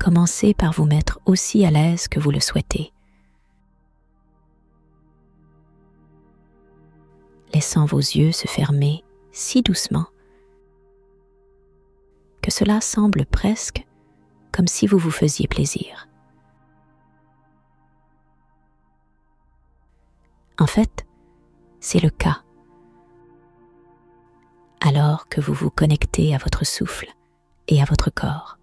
commencez par vous mettre aussi à l'aise que vous le souhaitez, laissant vos yeux se fermer si doucement que cela semble presque comme si vous vous faisiez plaisir. En fait, c'est le cas. Alors que vous vous connectez à votre souffle et à votre corps.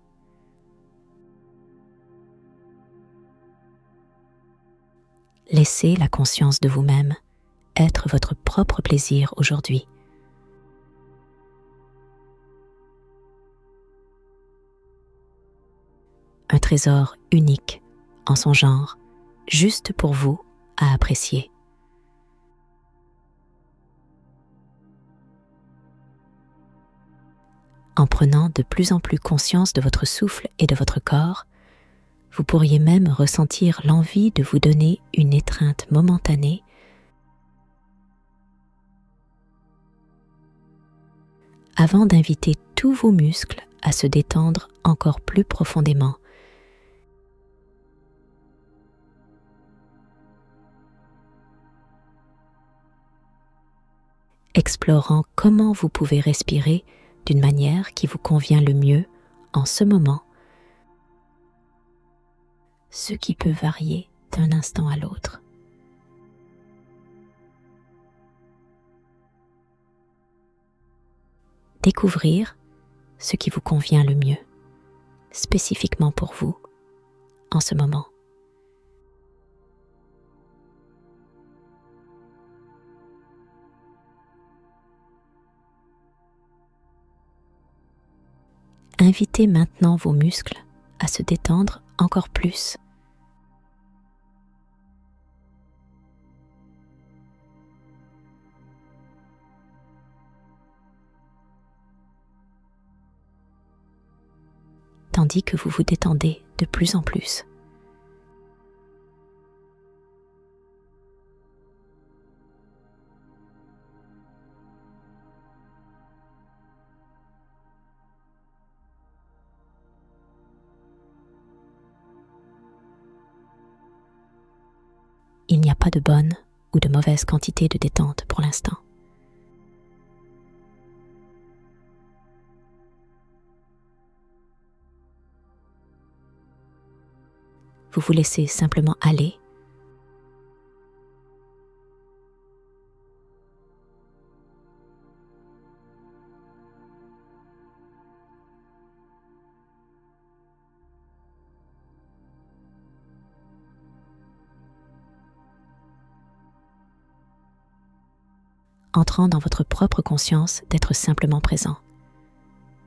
Laissez la conscience de vous-même être votre propre plaisir aujourd'hui. Un trésor unique en son genre, juste pour vous à apprécier. En prenant de plus en plus conscience de votre souffle et de votre corps, vous pourriez même ressentir l'envie de vous donner une étreinte momentanée avant d'inviter tous vos muscles à se détendre encore plus profondément. Explorant comment vous pouvez respirer d'une manière qui vous convient le mieux en ce moment, ce qui peut varier d'un instant à l'autre. Découvrir ce qui vous convient le mieux, spécifiquement pour vous, en ce moment. Invitez maintenant vos muscles à se détendre encore plus. Tandis que vous vous détendez de plus en plus. Il n'y a pas de bonne ou de mauvaise quantité de détente pour l'instant. Vous vous laissez simplement aller. Entrant dans votre propre conscience d'être simplement présent.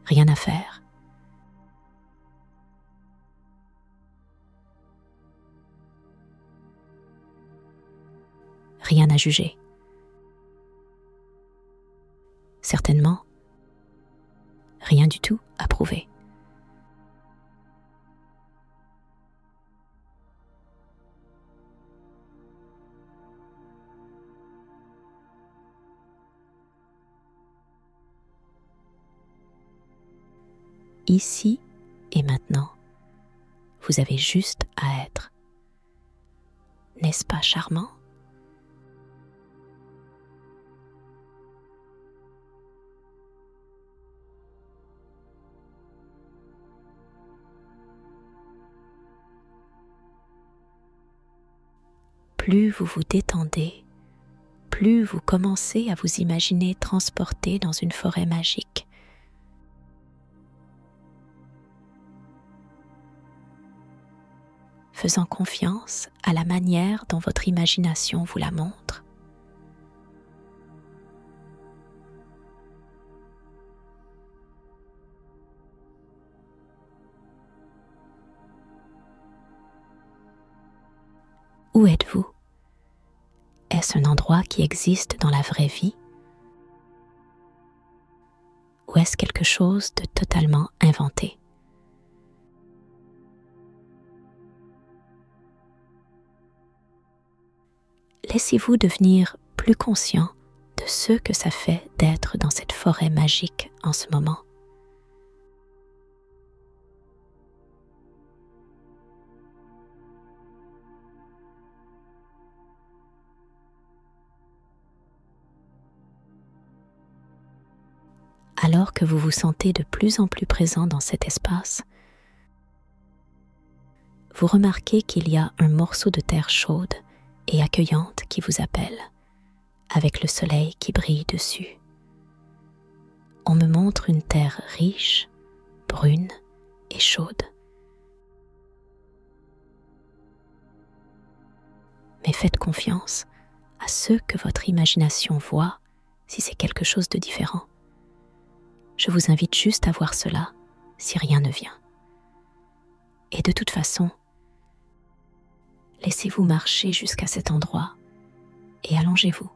Rien à faire. Rien à juger. Certainement, rien du tout à prouver. Ici et maintenant, vous avez juste à être. N'est-ce pas charmant ? Plus vous vous détendez, plus vous commencez à vous imaginer transporté dans une forêt magique. Faisant confiance à la manière dont votre imagination vous la montre. Où êtes-vous ? Est-ce un endroit qui existe dans la vraie vie ? Ou est-ce quelque chose de totalement inventé ? Laissez-vous devenir plus conscient de ce que ça fait d'être dans cette forêt magique en ce moment. Alors que vous vous sentez de plus en plus présent dans cet espace, vous remarquez qu'il y a un morceau de terre chaude et accueillante qui vous appelle, avec le soleil qui brille dessus. On me montre une terre riche, brune et chaude. Mais faites confiance à ce que votre imagination voit si c'est quelque chose de différent. Je vous invite juste à voir cela si rien ne vient. Et de toute façon, laissez-vous marcher jusqu'à cet endroit et allongez-vous,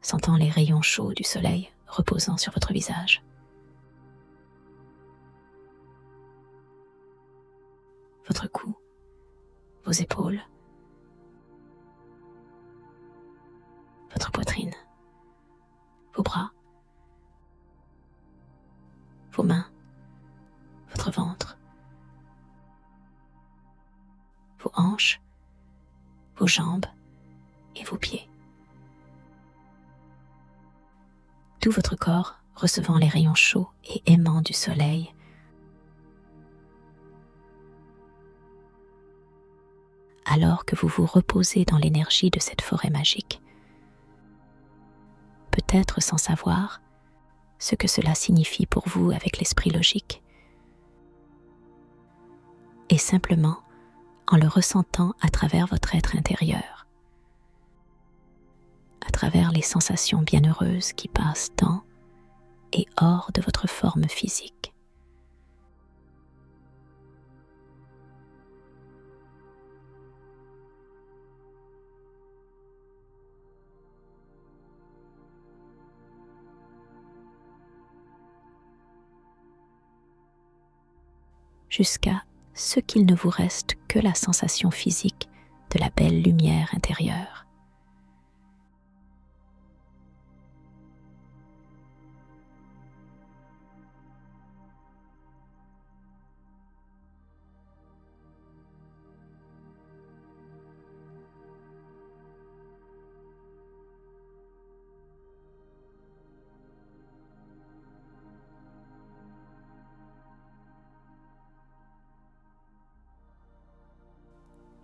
sentant les rayons chauds du soleil reposant sur votre visage. Votre cou, vos épaules, votre poitrine, vos bras, vos mains, votre ventre, vos hanches, vos jambes et vos pieds. Tout votre corps recevant les rayons chauds et aimants du soleil, alors que vous vous reposez dans l'énergie de cette forêt magique, peut-être sans savoir ce que cela signifie pour vous avec l'esprit logique, et simplement en le ressentant à travers votre être intérieur, à travers les sensations bienheureuses qui passent dans et hors de votre forme physique. Jusqu'à ce qu'il ne vous reste que la sensation physique de la belle lumière intérieure.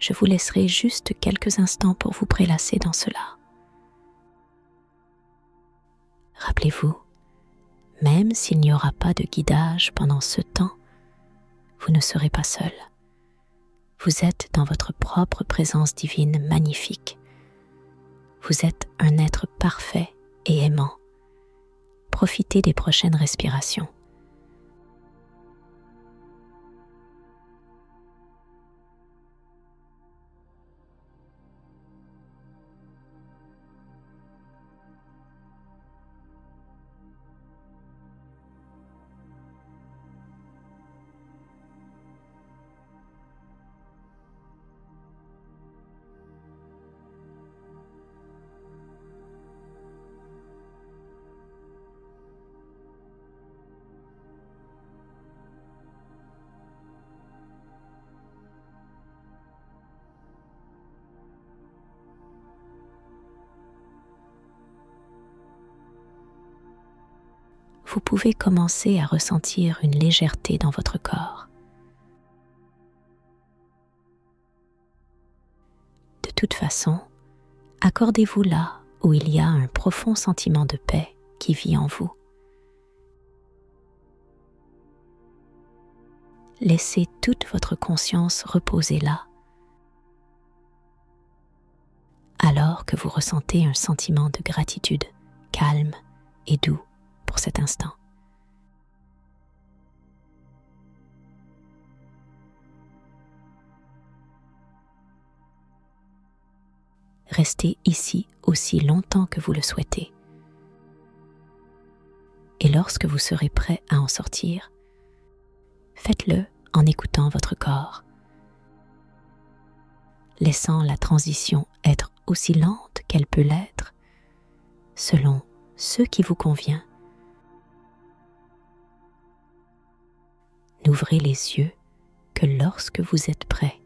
Je vous laisserai juste quelques instants pour vous prélasser dans cela. Rappelez-vous, même s'il n'y aura pas de guidage pendant ce temps, vous ne serez pas seul. Vous êtes dans votre propre présence divine magnifique. Vous êtes un être parfait et aimant. Profitez des prochaines respirations. Vous pouvez commencer à ressentir une légèreté dans votre corps. De toute façon, accordez-vous là où il y a un profond sentiment de paix qui vit en vous. Laissez toute votre conscience reposer là, alors que vous ressentez un sentiment de gratitude calme et doux pour cet instant. Restez ici aussi longtemps que vous le souhaitez. Et lorsque vous serez prêt à en sortir, faites-le en écoutant votre corps, laissant la transition être aussi lente qu'elle peut l'être, selon ce qui vous convient. N'ouvrez les yeux que lorsque vous êtes prêt.